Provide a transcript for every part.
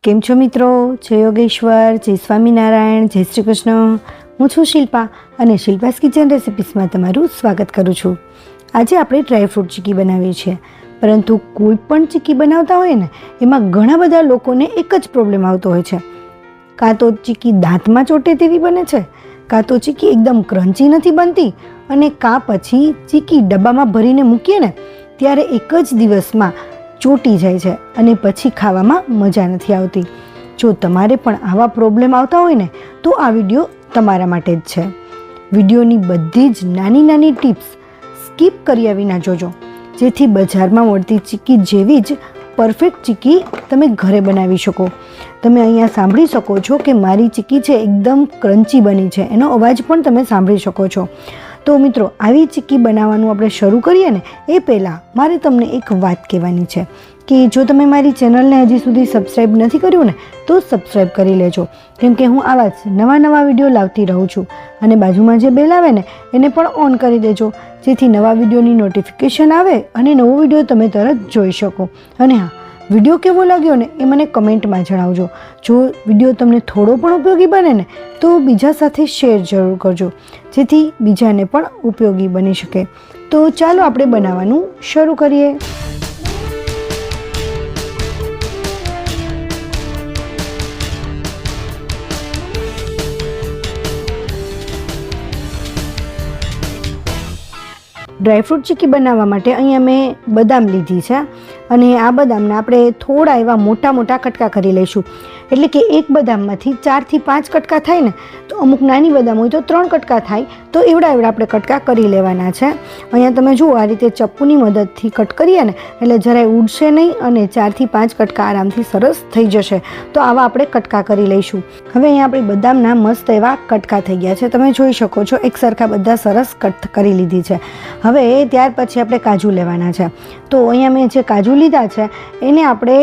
કેમ છો મિત્રો? જય યોગેશ્વર, જય સ્વામિનારાયણ, જય શ્રી કૃષ્ણ. હું છું શિલ્પા અને શિલ્પાસ કિચન રેસિપીસમાં તમારું સ્વાગત કરું છું. આજે આપણે ડ્રાયફ્રૂટ ચીકી બનાવીએ છીએ, પરંતુ કોઈ પણ ચીકી બનાવતા હોય ને એમાં ઘણા બધા લોકોને એક જ પ્રોબ્લેમ આવતો હોય છે. કાં તો ચીકી દાંતમાં ચોટે તેવી બને છે, કાં તો ચીકી એકદમ ક્રન્ચી નથી બનતી, અને કાં પછી ચીકી ડબ્બામાં ભરીને મૂકીએ ને ત્યારે એક જ દિવસમાં ચોટી જાય છે અને પછી ખાવામાં મજા નથી આવતી. જો તમારે પણ આવા પ્રોબ્લેમ આવતા હોય ને તો આ વિડીયો તમારા માટે જ છે. વિડીયોની બધી જ નાની નાની ટિપ્સ સ્કીપ કર્યા વિના જોજો, જેથી બજારમાં મળતી ચીકી જેવી જ પરફેક્ટ ચીકી તમે ઘરે બનાવી શકો. તમે અહીંયા સાંભળી શકો છો કે મારી ચીકી છે એકદમ ક્રન્ચી બની છે, એનો અવાજ પણ તમે સાંભળી શકો છો. તો મિત્રો, આવી ચીકી બનાવવાનું આપણે શરૂ કરીએ ને એ પહેલાં મારે તમને એક વાત કહેવાની છે કે જો તમે મારી ચેનલને હજી સુધી સબસ્ક્રાઈબ નથી કર્યું ને તો સબસ્ક્રાઈબ કરી લેજો, કેમ કે હું આવા જ નવા વિડીયો લાવતી રહું છું. અને બાજુમાં જે બેલ આવે ને એને પણ ઓન કરી દેજો, જેથી નવા વિડીયોની નોટિફિકેશન આવે અને નવો વિડીયો તમે તરત જોઈ શકો. અને હા, વિડીયો કેવો લાગ્યો ને એ મને કમેન્ટમાં જણાવજો. જો વિડીયો તમને થોડો પણ ઉપયોગી બને ને તો બીજા સાથે શેર જરૂર કરજો, જેથી બીજાને પણ ઉપયોગી બની શકે. તો ચાલો આપણે બનાવવાનું શરૂ કરીએ. ડ્રાયફ્રૂટ ચીકી બનાવવા માટે અહીંયા મેં બદામ લીધી છે, અને આ બદામને આપણે થોડા એવા મોટા કટકા કરી લઈશું. એટલે કે એક બદામમાંથી 4 થી 5 કટકા થાય ને તો અમુક નાની બદામ હોય તો 3 કટકા થાય, તો એવડા આપણે કટકા કરી લેવાના છે. અહીંયા તમે જુઓ, આ રીતે ચપ્પુની મદદથી કટ કરીએ ને એટલે જરાય ઉડશે નહીં અને 4 થી 5 કટકા આરામથી સરસ થઈ જશે. તો આવા આપણે કટકા કરી લઈશું. હવે અહીંયા આપણી બદામના મસ્ત એવા કટકા થઈ ગયા છે, તમે જોઈ શકો છો. એક સરખા બધા સરસ કટ કરી લીધી છે. હવે ત્યાર પછી આપણે કાજુ લેવાના છે. તો અહીંયા મેં જે કાજુ લીધા છે એને આપણે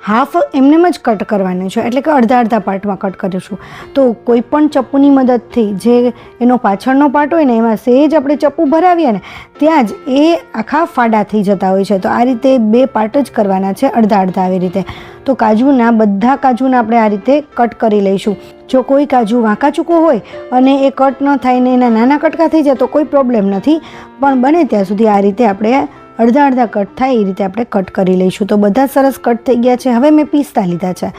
હાફ એમનેમ જ કટ કરવાના છે, એટલે કે અડધા પાર્ટમાં કટ કરીશું. તો કોઈ પણ ચપ્પુની મદદથી જે એનો પાછળનો પાર્ટ હોય ને એમાં સહેજ આપણે ચપ્પુ ભરાવીએ ને ત્યાં જ એ આખા ફાડા થઈ જતા હોય છે. તો આ રીતે 2 પાર્ટ જ કરવાના છે, અડધા આવી રીતે. તો બધા કાજુના આપણે આ રીતે કટ કરી લઈશું. જો કોઈ કાજુ વાંકા ચૂકો હોય અને એ કટ ન થાય ને એના નાના કટકા થઈ જાય તો કોઈ પ્રોબ્લેમ નથી, પણ બને ત્યાં સુધી આ રીતે આપણે અડધા કટ થાય એ રીતે આપણે કટ કરી લઈશું. તો બધા સરસ કટ થઈ ગયા છે. હવે મેં પિસ્તા લીધા છે,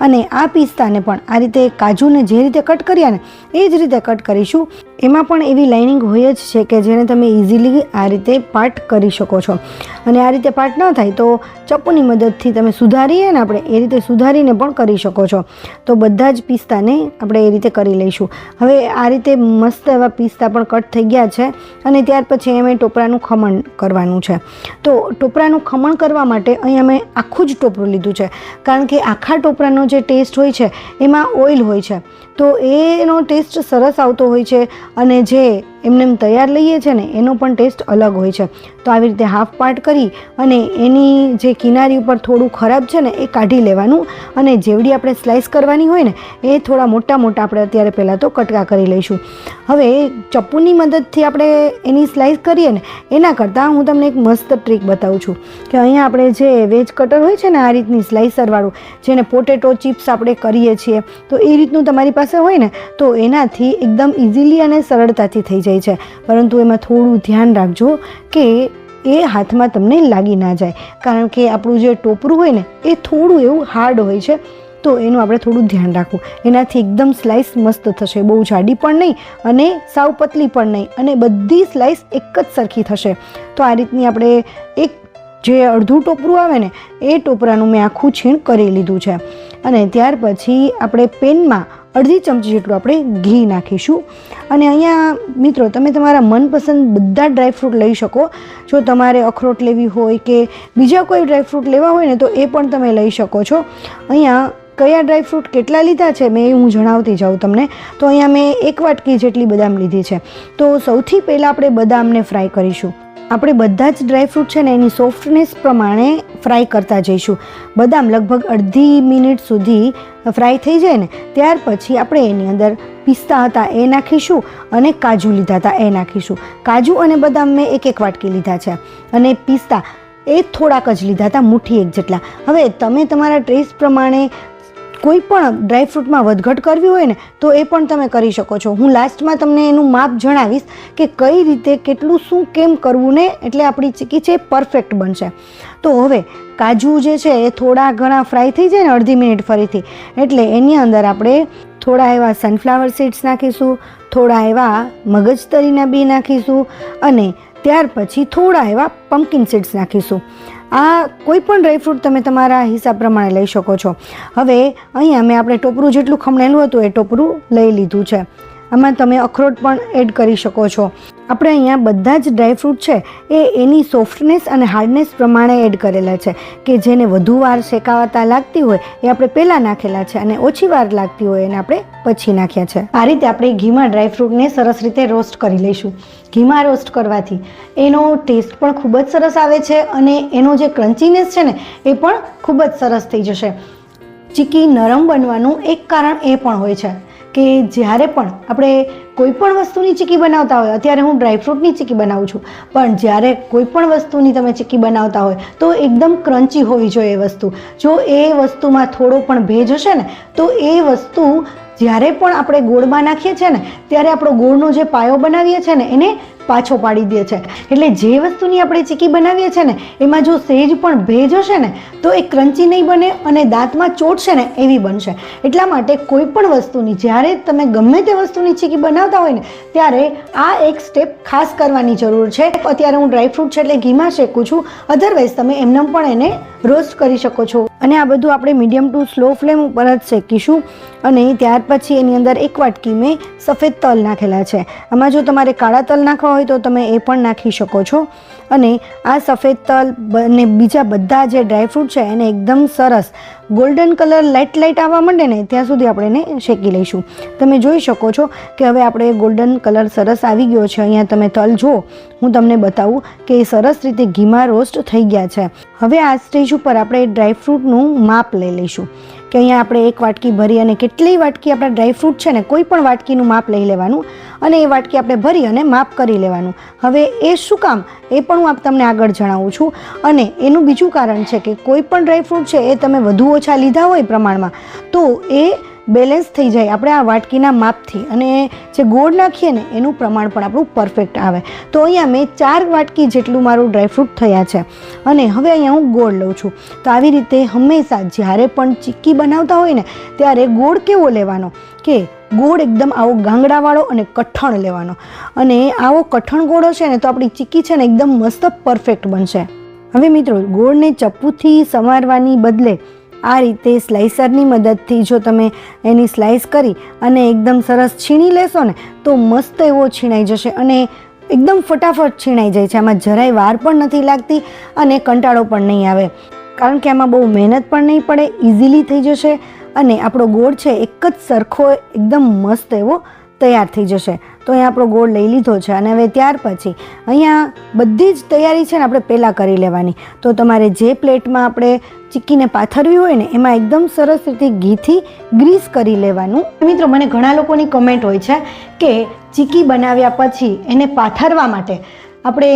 અને આ પિસ્તાને પણ આ રીતે કાજુને જે રીતે કટ કર્યા ને એ જ રીતે કટ કરીશું. એમાં પણ એવી લાઇનિંગ હોય જ છે કે જેને તમે ઇઝીલી આ રીતે પાર્ટ કરી શકો છો. અને આ રીતે પાર્ટ ન થાય તો ચપ્પુની મદદથી તમે સુધારીએ ને આપણે એ રીતે સુધારીને પણ કરી શકો છો. તો બધા જ પિસ્તાને આપણે એ રીતે કરી લઈશું. હવે આ રીતે મસ્ત એવા પિસ્તા પણ કટ થઈ ગયા છે, અને ત્યાર પછી અમે ટોપરાનું ખમણ કરવાનું છે. તો ટોપરાનું ખમણ કરવા માટે અહીંયા મેં આખું જ ટોપરું લીધું છે, કારણ કે આખા ટોપરાનો જે ટેસ્ટ હોય છે એમાં ઓઇલ હોય છે, તો એનો ટેસ્ટ સરસ આવતો હોય છે, અને જે એમને તૈયાર લઈએ છે ને એનો પણ ટેસ્ટ અલગ હોય છે. તો આવી રીતે હાફ પાર્ટ કરી અને એની જે કિનારી ઉપર થોડું ખરાબ છે ને એ કાઢી લેવાનું, અને જેવડી આપણે સ્લાઇસ કરવાની હોય ને એ થોડા મોટા આપણે અત્યારે પહેલાં તો કટકા કરી લઈશું. હવે ચપ્પુની મદદથી આપણે એની સ્લાઇસ કરીએ ને એના કરતાં હું તમને એક મસ્ત ટ્રીક બતાવું છું કે અહીંયા આપણે જે વેજ કટર હોય છે ને આ રીતની સ્લાઇસરવાળું, જેને પોટેટો ચિપ્સ આપણે કરીએ છીએ, તો એ રીતનું તમારી પાસે હોય ને તો એનાથી એકદમ ઇઝીલી અને સરળતાથી થઈ જાય છે. પરંતુ એમાં થોડું ધ્યાન રાખજો કે એ હાથમાં તમને લાગી ના જાય, કારણ કે આપણું જે ટોપરું હોય ને એ થોડું એવું હાર્ડ હોય છે. તો એનું આપણે થોડું ધ્યાન રાખવું. એનાથી એકદમ સ્લાઇસ મસ્ત થશે, બહુ જાડી પણ નહીં અને સાવ પતલી પણ નહીં, અને બધી સ્લાઇસ એક જ સરખી થશે. તો આ રીતની આપણે એક જે અડધું ટોપરું આવે ને એ ટોપરાનું મેં આખું છીણ કરી લીધું છે. અને ત્યાર પછી આપણે પેનમાં અડધી ચમચી જેટલું આપણે ઘી નાખીશું. અને અહીંયા મિત્રો, તમે તમારા મનપસંદ બધા ડ્રાયફ્રૂટ લઈ શકો. જો તમારે અખરોટ લેવી હોય કે બીજા કોઈ ડ્રાયફ્રૂટ લેવા હોય ને તો એ પણ તમે લઈ શકો છો. અહીંયા કયા ડ્રાયફ્રૂટ કેટલા લીધા છે મેં હું જણાવતી જાઉં તમને. તો અહીંયા મેં 1 વાટકી જેટલી બદામ લીધી છે. તો સૌથી પહેલાં આપણે બદામને ફ્રાય કરીશું. આપણે બધા જ ડ્રાયફ્રૂટ છે ને એની સોફ્ટનેસ પ્રમાણે ફ્રાય કરતા જઈશું. બદામ લગભગ અડધી મિનિટ સુધી ફ્રાય થઈ જાય ને ત્યાર પછી આપણે એની અંદર પિસ્તા હતા એ નાખીશું, અને કાજુ લીધા હતા એ નાખીશું. કાજુ અને બદામ મેં 1 વાટકી લીધા છે, અને પિસ્તા એ થોડાક જ લીધા હતા, મુઠ્ઠી 1 જેટલા. હવે તમે તમારા ટેસ્ટ પ્રમાણે કોઈ પણ ડ્રાયફ્રૂટમાં વધઘટ કરવી હોય ને તો એ પણ તમે કરી શકો છો. હું લાસ્ટમાં તમને એનું માપ જણાવીશ કે કઈ રીતે કેટલું શું કેમ કરવું ને એટલે આપણી ચીકી છે પરફેક્ટ બનશે. તો હવે કાજુ જે છે એ થોડા ઘણા ફ્રાય થઈ જાય ને અડધી મિનિટ ફરીથી, એટલે એની અંદર આપણે થોડા એવા સનફ્લાવર સીડ્સ નાખીશું, થોડા એવા મગજતરીના બી નાખીશું અને ત્યાર પછી થોડા એવા પમ્પકિન સીડ્સ નાખીશું. આ કોઈ પણ ડ્રાયફ્રૂટ તમે તમારા હિસાબ પ્રમાણે લઈ શકો છો. હવે અહીંયા મેં આપણે ટોપરું જેટલું ખમણેલું હતું એ ટોપરું લઈ લીધું છે. આમાં તમે અખરોટ પણ એડ કરી શકો છો. આપણે અહીંયા બધા જ ડ્રાયફ્રૂટ છે એ એની સોફ્ટનેસ અને હાર્ડનેસ પ્રમાણે એડ કરેલા છે, કે જેને વધુ વાર શેકાવતા લાગતી હોય એ આપણે પહેલાં નાખેલા છે અને ઓછી વાર લાગતી હોય એને આપણે પછી નાખ્યા છે. આ રીતે આપણે ઘીમાં ડ્રાયફ્રૂટને સરસ રીતે રોસ્ટ કરી લઈશું. ઘીમાં રોસ્ટ કરવાથી એનો ટેસ્ટ પણ ખૂબ જ સરસ આવે છે અને એનો જે ક્રન્ચીનેસ છે ને એ પણ ખૂબ જ સરસ થઈ જશે. ચીકી નરમ બનવાનું એક કારણ એ પણ હોય છે કે જ્યારે પણ આપણે કોઈ પણ વસ્તુની ચીકી બનાવતા હોય, અત્યારે હું ડ્રાયફ્રૂટની ચીકી બનાવું છું, પણ જ્યારે કોઈ પણ વસ્તુની તમે ચીકી બનાવતા હોય તો એકદમ ક્રન્ચી હોવી જોઈએ એ વસ્તુ. જો એ વસ્તુમાં થોડો પણ ભેજ હશે ને તો એ વસ્તુ જ્યારે પણ આપણે ગોળમાં નાખીએ છીએ ને ત્યારે આપણો ગોળનો જે પાયો બનાવીએ છીએ ને એને પાછો પાડી દે છે. એટલે જે વસ્તુની આપણે ચીકી બનાવીએ છીએ ને એમાં જો સહેજ પણ ભેજ હશે ને તો એ ક્રન્ચી નહીં બને અને દાંતમાં ચોટશે ને એવી બનશે. એટલા માટે કોઈ પણ વસ્તુની જ્યારે તમે ગમે તે વસ્તુની ચીકી બનાવતા હોય ને ત્યારે આ એક સ્ટેપ ખાસ કરવાની જરૂર છે. અત્યારે હું ડ્રાયફ્રૂટ છે એટલે ઘીમાં શેકું છું, અધરવાઇઝ તમે એમને પણ એને રોસ્ટ કરી શકો છો. અને આ બધું આપણે મીડિયમ ટુ સ્લો ફ્લેમ ઉપર જ શેકીશું. અને ત્યાર પછી એની અંદર એક વાટકી મેં સફેદ તલ નાખેલા છે. આમાં જો તમારે કાળા તલ નાખવા હોય તો તમે એ પણ નાખી શકો છો. અને આ સફેદ તલ અને બીજા બધા જે ડ્રાયફ્રૂટ છે એને એકદમ સરસ ગોલ્ડન કલર લાઇટ આવવા માંડે ને ત્યાં સુધી આપણે એને શેકી લઈશું. તમે જોઈ શકો છો કે હવે આપણે ગોલ્ડન કલર સરસ આવી ગયો છે. અહીંયા તમે તલ જુઓ, હું તમને બતાવું કે એ સરસ રીતે ઘીમાં રોસ્ટ થઈ ગયા છે. હવે આ સ્ટેજ ઉપર આપણે ડ્રાયફ્રૂટનું માપ લઈ લઈશું કે અહીંયા આપણે એક વાટકી ભરી અને કેટલી વાટકી આપણા ડ્રાયફ્રૂટ છે ને કોઈ પણ વાટકીનું માપ લઈ લેવાનું અને એ વાટકી આપણે ભરી અને માપ કરી લેવાનું. હવે એ શું કામ એ પણ હું તમને આગળ જણાવું છું. અને એનું બીજું કારણ છે કે કોઈ પણ ડ્રાયફ્રૂટ છે એ તમે વધુ ઓછા લીધા હોય પ્રમાણમાં તો એ બેલેન્સ થઈ જાય આપણે આ વાટકીના માપથી, અને જે ગોળ નાખીએ ને એનું પ્રમાણ પણ આપણું પરફેક્ટ આવે. તો અહીંયા મેં 4 વાટકી જેટલું મારું ડ્રાયફ્રૂટ થયા છે અને હવે અહીંયા હું ગોળ લઉં છું. તો આવી રીતે હંમેશા જ્યારે પણ ચીક્કી બનાવતા હોય ને ત્યારે ગોળ કેવો લેવાનો કે ગોળ એકદમ આવો ગાંગડાવાળો અને કઠણ લેવાનો. અને આવો કઠણ ગોળ હશે ને તો આપણી ચીક્કી છે ને એકદમ મસ્ત પરફેક્ટ બનશે. હવે મિત્રો, ગોળને ચપ્પુથી સમારવાની બદલે આ રીતે સ્લાઇસરની મદદથી જો તમે એની સ્લાઇસ કરી અને એકદમ સરસ છીણી લેશો ને તો મસ્ત એવો છીણાઈ જશે અને એકદમ ફટાફટ છીણાઈ જાય છે. આમાં જરાય વાર પણ નથી લાગતી અને કંટાળો પણ નહીં આવે, કારણ કે આમાં બહુ મહેનત પણ નહીં પડે, ઇઝીલી થઈ જશે અને આપણો ગોળ છે એક જ સરખો એકદમ મસ્ત એવો તૈયાર થઈ જશે. તો અહીંયા આપણો ગોળ લઈ લીધો છે અને હવે ત્યાર પછી અહીંયા બધી જ તૈયારી છે ને આપણે પહેલાં કરી લેવાની. તો તમારે જે પ્લેટમાં આપણે ચીક્કીને પાથરવી હોય ને એમાં એકદમ સરસ રીતે ઘીથી ગ્રીસ કરી લેવાનું. મિત્રો, મને ઘણા લોકોની કમેન્ટ હોય છે કે ચીક્કી બનાવ્યા પછી એને પાથરવા માટે આપણે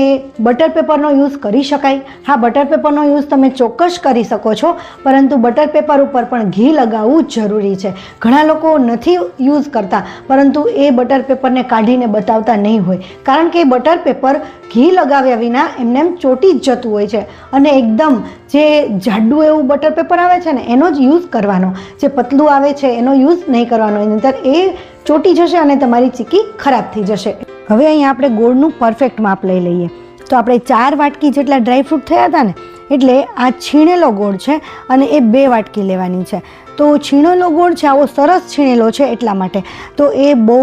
બટર પેપરનો યુઝ કરી શકાય? હા, બટર પેપરનો યુઝ તમે ચોક્કસ કરી શકો છો, પરંતુ બટર પેપર ઉપર પણ ઘી લગાવવું જરૂરી છે. ઘણા લોકો નથી યુઝ કરતા, પરંતુ એ બટર પેપરને કાઢીને બતાવતા નહીં હોય, કારણ કે બટર પેપર ઘી લગાવ્યા વિના એમને એમ ચોટી જ જતું હોય છે. અને એકદમ જે જાડું એવું બટર પેપર આવે છે ને એનો જ યુઝ કરવાનો, જે પતલું આવે છે એનો યુઝ નહીં કરવાનો, નહીંતર એ ચોટી જશે અને તમારી ચીક્કી ખરાબ થઈ જશે. હવે અહીંયા આપણે ગોળનું પરફેક્ટ માપ લઈ લઈએ. તો આપણે 4 વાટકી જેટલા ડ્રાયફ્રૂટ થયા હતા ને એટલે આ છીણેલો ગોળ છે અને એ 2 વાટકી લેવાની છે. તો છીણેલો ગોળ છે આવો સરસ છીણેલો છે એટલા માટે. તો એ બહુ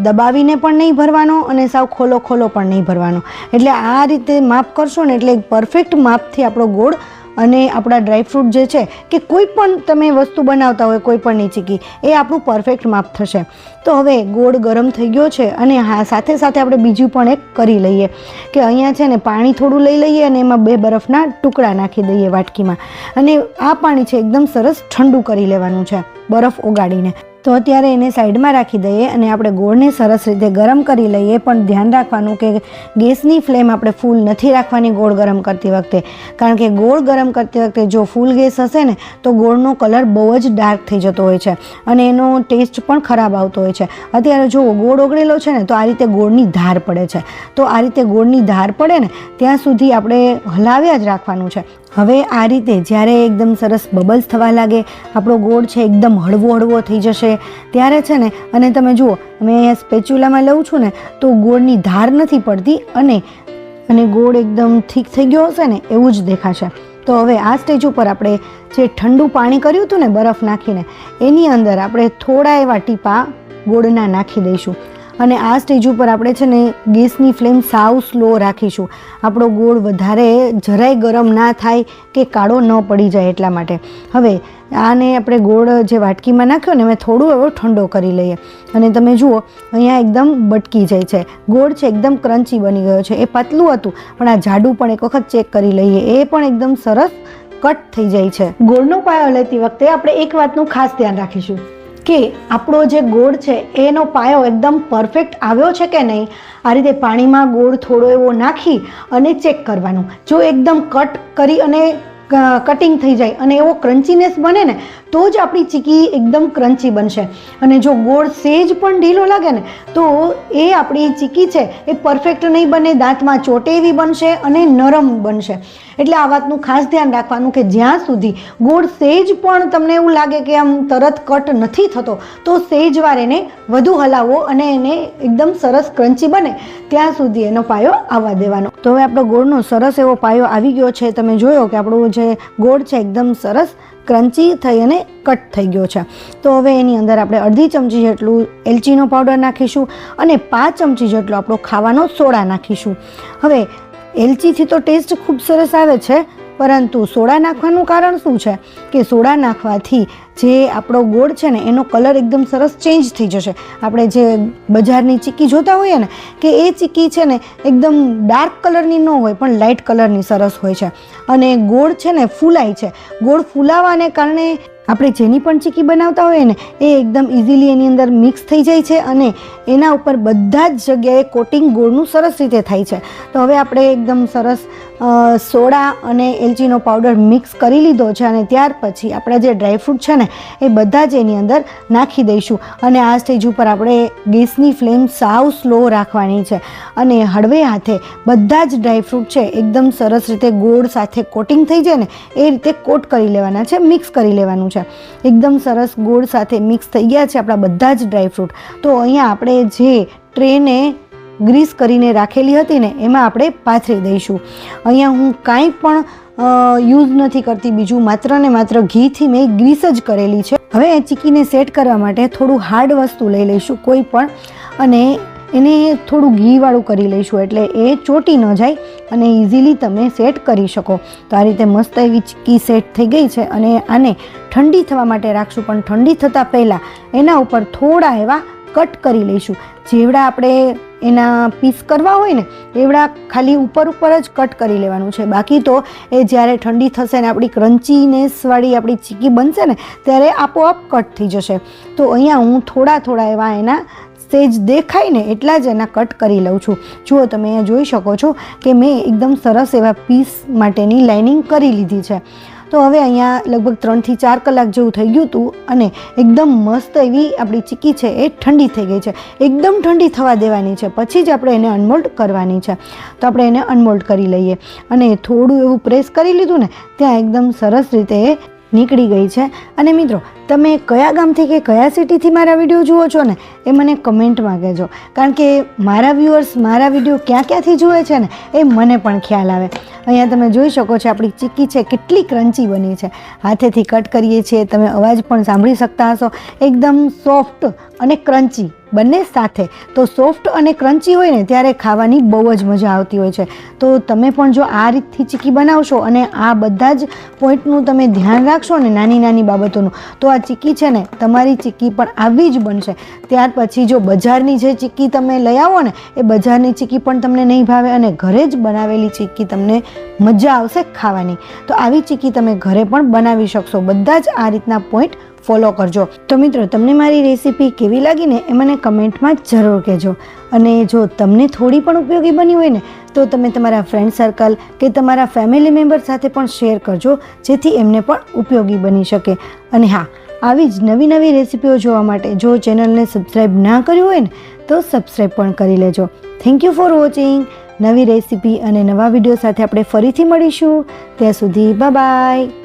દબાવીને પણ નહીં ભરવાનો અને સાવ ખોલો પણ નહીં ભરવાનો. એટલે આ રીતે માપ કરશો ને એટલે પરફેક્ટ માપથી આપણો ગોળ અને આપણા ડ્રાયફ્રૂટ જે છે કે કોઈ પણ તમે વસ્તુ બનાવતા હોય કોઈ પણની ચીક્કી એ આપણું પરફેક્ટ માપ થશે. તો હવે ગોળ ગરમ થઈ ગયો છે અને હા, સાથે સાથે આપણે બીજું પણ એક કરી લઈએ કે અહીંયા છે ને પાણી થોડું લઈ લઈએ અને એમાં 2 બરફના ટુકડા નાખી દઈએ વાટકીમાં. અને આ પાણી છે એકદમ સરસ ઠંડુ કરી લેવાનું છે બરફ ઓગાળીને. તો અત્યારે એને સાઈડમાં રાખી દઈએ અને આપણે ગોળને સરસ રીતે ગરમ કરી લઈએ. પણ ધ્યાન રાખવાનું કે ગેસની ફ્લેમ આપણે ફૂલ નથી રાખવાની ગોળ ગરમ કરતી વખતે, કારણ કે ગોળ ગરમ કરતી વખતે જો ફૂલ ગેસ હશે ને તો ગોળનો કલર બહુ જ ડાર્ક થઈ જતો હોય છે અને એનો ટેસ્ટ પણ ખરાબ આવતો હોય છે. અત્યારે જો ગોળ ઓગળેલો છે ને તો આ રીતે ગોળની ધાર પડે છે, તો આ રીતે ગોળની ધાર પડે ને ત્યાં સુધી આપણે હલાવ્યા જ રાખવાનું છે. હવે આ રીતે જ્યારે એકદમ સરસ બબલ્સ થવા લાગે, આપણો ગોળ છે એકદમ હળવો હળવો થઈ જશે ત્યારે છે ને, અને તમે જુઓ મેં અહીંયા સ્પેચ્યુલામાં લઉં છું ને તો ગોળની ધાર નથી પડતી અને ગોળ એકદમ થીક થઈ ગયો હશે ને એવું જ દેખાશે. તો હવે આ સ્ટેજ ઉપર આપણે જે ઠંડુ પાણી કર્યું હતું ને બરફ નાખીને, એની અંદર આપણે થોડા એવા ટીપા ગોળના નાખી દઈશું. અને આ સ્ટેજ ઉપર આપણે છે ને ગેસની ફ્લેમ સાવ સ્લો રાખીશું. આપણો ગોળ વધારે જરાય ગરમ ના થાય કે કાળો ન પડી જાય એટલા માટે. હવે આને આપણે ગોળ જે વાટકીમાં નાખ્યો ને મેં થોડું એવો ઠંડો કરી લઈએ અને તમે જુઓ અહીંયા એકદમ બટકી જાય છે. ગોળ છે એકદમ ક્રન્ચી બની ગયો છે. એ પાતળું હતું પણ આ જાડું પણ એક વખત ચેક કરી લઈએ. એ પણ એકદમ સરસ કટ થઈ જાય છે. ગોળનો પાયો લેતી વખતે આપણે એક વાતનું ખાસ ધ્યાન રાખીશું કે આપણો જે ગોળ છે એનો પાયો એકદમ પરફેક્ટ આવ્યો છે કે નહીં. આ રીતે પાણીમાં ગોળ થોડો એવો નાખી અને ચેક કરવાનું. જો એકદમ કટ કરી અને કટિંગ થઈ જાય અને એવો ક્રન્ચીનેસ બને ને તો જ આપણી ચીકી એકદમ ક્રન્ચી બનશે. અને જો ગોળ સેજ પણ ઢીલો લાગે ને તો એ આપણી ચીકી છે એ પરફેક્ટ નહીં બને, દાંતમાં ચોટે એવી બનશે અને નરમ બનશે. એટલે આ વાતનું ખાસ ધ્યાન રાખવાનું કે જ્યાં સુધી ગોળ સેજ પણ તમને એવું લાગે કે આમ તરત કટ નથી થતો તો સેજ વાર એને વધુ હલાવો અને એને એકદમ સરસ ક્રન્ચી બને ત્યાં સુધી એનો પાયો આવવા દેવાનો. તો હવે આપણો ગોળનો સરસ એવો પાયો આવી ગયો છે. તમે જોયો કે આપણો જે ગોળ છે એકદમ સરસ ક્રન્ચી થઈ અને કટ થઈ ગયો છે. તો હવે એની અંદર આપણે અડધી ચમચી જેટલું એલચીનો પાવડર નાખીશું અને 5 ચમચી જેટલો આપણો ખાવાનો સોડા નાખીશું. હવે એલચીથી તો ટેસ્ટ ખૂબ સરસ આવે છે, પરંતુ સોડા નાખવાનું કારણ શું છે કે સોડા નાખવાથી જે આપણો ગોળ છે ને એનો કલર એકદમ સરસ ચેન્જ થઈ જશે. આપણે જે બજારની ચીકી જોતા હોઈએ ને કે એ ચીકી છે ને એકદમ ડાર્ક કલરની ન હોય પણ લાઇટ કલરની સરસ હોય છે અને ગોળ છે ને ફૂલાય છે. ગોળ ફૂલાવાને કારણે આપણે જેની પણ ચીકી બનાવતા હોઈએ ને એ એકદમ ઇઝીલી એની અંદર મિક્સ થઈ જાય છે અને એના ઉપર બધા જ જગ્યાએ કોટિંગ ગોળનું સરસ રીતે થાય છે. તો હવે આપણે એકદમ સરસ સોડા અને એલચીનો પાવડર મિક્સ કરી લીધો છે અને ત્યાર પછી આપણા જે ડ્રાયફ્રૂટ છે ને એ બધા જ એની અંદર નાખી દઈશું. અને આ સ્ટેજ ઉપર આપણે ગેસની ફ્લેમ સાવ સ્લો રાખવાની છે અને હળવે હાથે બધા જ ડ્રાયફ્રૂટ છે એકદમ સરસ રીતે ગોળ સાથે કોટિંગ થઈ જાય ને એ રીતે કોટ કરી લેવાના છે, મિક્સ કરી લેવાનું છે. એકદમ સરસ ગોળ સાથે મિક્સ થઈ ગયા છે આપણા બધા જ ડ્રાયફ્રૂટ. તો અહીંયા આપણે જે ટ્રેને ગ્રીસ કરીને રાખેલી હતી ને એમાં આપણે પાથરી દઈશું. અહીંયા હું કાંઈ પણ યુઝ નથી કરતી બીજું, માત્ર ને માત્ર ઘીથી મેં ગ્રીસ જ કરેલી છે. હવે એ ચીકીને સેટ કરવા માટે થોડું હાર્ડ વસ્તુ લઈ લઈશું કોઈ પણ અને એને થોડું ઘીવાળું કરી લઈશું એટલે એ ચોટી ન જાય અને ઇઝીલી તમે સેટ કરી શકો. તો આ રીતે મસ્ત એવી ચીકી સેટ થઈ ગઈ છે અને આને ઠંડી થવા માટે રાખશું. પણ ઠંડી થતાં પહેલાં એના ઉપર થોડા એવા કટ કરી લઈશું. જેવડા આપણે એના પીસ કરવા હોય ને એવડા ખાલી ઉપર જ કટ કરી લેવાનું છે. બાકી તો એ જ્યારે ઠંડી થશે ને આપણી ક્રન્ચીનેસવાળી આપણી ચીકી બનશે ને ત્યારે આપોઆપ કટ થઈ જશે. તો અહીંયા હું થોડા એવા એના સેજ દેખાય ને એટલા જ એના કટ કરી લઉં છું. જુઓ તમે અહીંયા જોઈ શકો છો કે મેં એકદમ સરસ એવા પીસ માટેની લાઇનિંગ કરી લીધી છે. તો હવે અહીંયા લગભગ 3 થી 4 કલાક જેવું થઈ ગયું હતું અને એકદમ મસ્ત એવી આપણી ચીકી છે એ ઠંડી થઈ ગઈ છે. એકદમ ઠંડી થવા દેવાની છે પછી જ આપણે એને અનમોલ્ડ કરવાની છે. તો આપણે એને અનમોલ્ડ કરી લઈએ અને થોડું એવું પ્રેસ કરી લીધું ને ત્યાં એકદમ સરસ રીતે નીકળી ગઈ છે. અને મિત્રો તમે કયા ગામથી કે કયા સિટીથી મારા વિડીયો જુઓ છો ને એ મને કમેન્ટમાં કહેજો, કારણ કે મારા વ્યૂઅર્સ મારા વિડીયો ક્યાંથી જુએ છે ને એ મને પણ ખ્યાલ આવે. અહીંયા તમે જોઈ શકો છો આપણી ચીકી છે કેટલી ક્રન્ચી બની છે. હાથેથી કટ કરીએ છીએ, તમે અવાજ પણ સાંભળી શકતા હશો. એકદમ સોફ્ટ અને ક્રન્ચી બંને સાથે. તો સોફ્ટ અને ક્રન્ચી હોય ને ત્યારે ખાવાની બહુ જ મજા આવતી હોય છે. તો તમે પણ જો આ રીતથી ચીકી બનાવશો અને આ બધા જ પોઈન્ટનું તમે ધ્યાન રાખશો ને નાની બાબતોનું તો આ ચીકી છે ને તમારી ચીકી પણ આવી જ બનશે. ત્યાર પછી જો બજારની જે ચીકી તમે લઈ આવો ને એ બજારની ચીકી પણ તમને નહીં ભાવે અને ઘરે જ બનાવેલી ચીકી તમને મજા આવશે ખાવાની. તો આવી ચીકી તમે ઘરે પણ બનાવી શકશો. બધા જ આ રીતના પોઈન્ટ ફોલો કરજો. તો મિત્રો, તમને મારી રેસીપી કેવી લાગી ને એ મને કમેન્ટમાં જરૂર કહેજો. અને જો તમને થોડી પણ ઉપયોગી બની હોય ને તો તમે તમારા ફ્રેન્ડ સર્કલ કે તમારા ફેમિલી મેમ્બર સાથે પણ શેર કરજો, જેથી એમને પણ ઉપયોગી બની શકે. અને હા, આવી જ નવી નવી રેસીપીઓ જોવા માટે જો ચેનલને સબસ્ક્રાઈબ ના કર્યું હોય ને તો સબસ્ક્રાઈબ પણ કરી લેજો. Thank you for watching. નવી રેસીપી અને નવા વિડીયો સાથે આપણે ફરીથી મળીશું. ત્યાં સુધી બાય બાય.